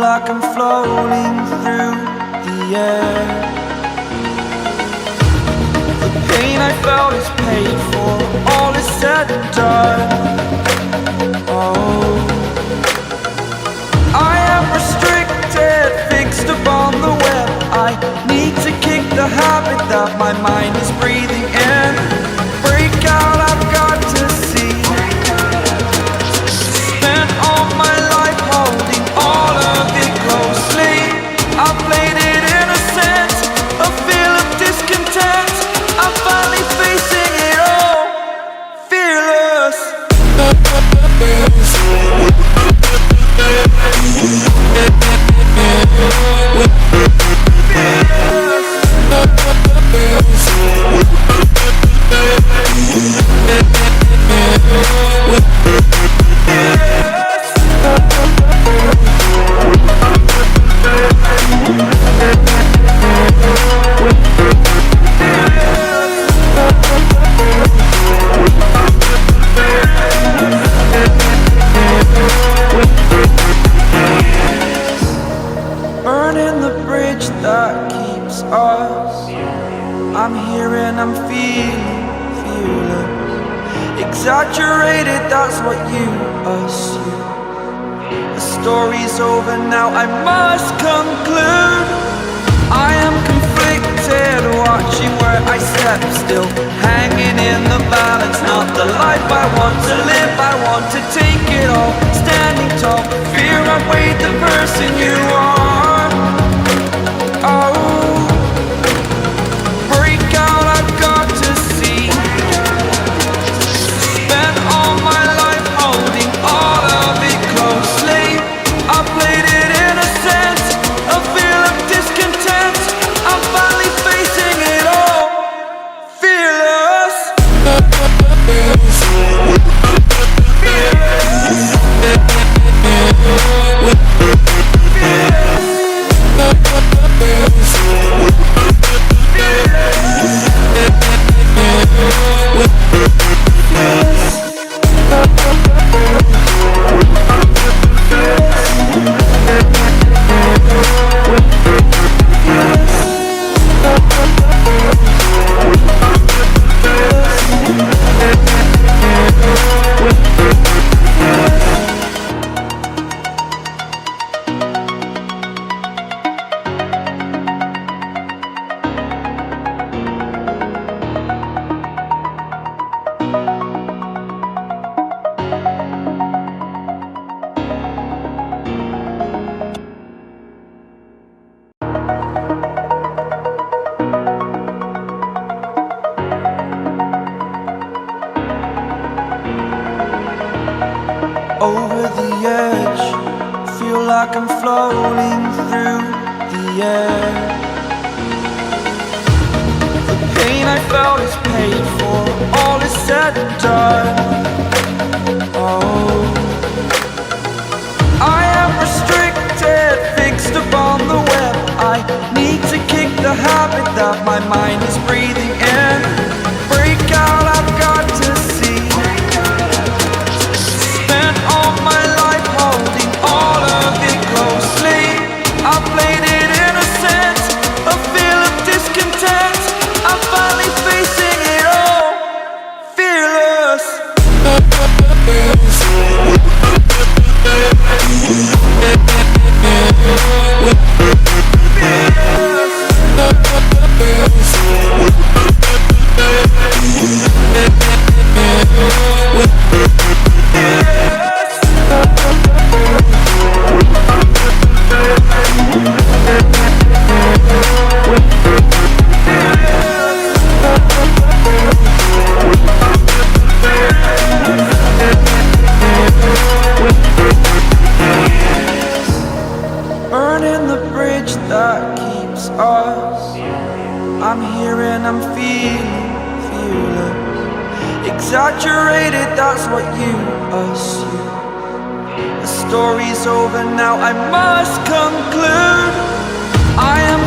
like I'm floating through the air. The pain I felt is paid for, all is said and done. Oh, I am restricted, fixed upon the web. I need to kick the habit that my mind is breathing in. Break out, I've got to see. Spent all my life holding all of it closely. I played it innocent, a feel of discontent. I'm finally facing it all, fearless. Burning the bridge that keeps us. I'm here and I'm feeling fearless. Exaggerated, that's what you assume. The story's over now, I must conclude. I am conflicted, watching where I step still, hanging in the balance. Not the life I want to live, I want to take it all. Standing tall, fear I've weighed the person you are. Oh, break out, I've got to see. Spent all my life holding all of it closely. I played it innocent, a feel of discontent. I'm finally facing it all, fearless. Over the edge, feel like I'm floating through the air. The pain I felt is paid for, all is said and done. Oh, I am restricted, fixed upon the web. I need to kick the habit that my mind is breathing in. Break out, I've got to see. Spent all my life holding all of it closely. I played it innocent, a feel of discontent. I'm finally facing it all, fearless. Burning the bridge that keeps us. I'm here and I'm feeling fearless. Exaggerated, that's what you assume. The story's over now, I must conclude. I am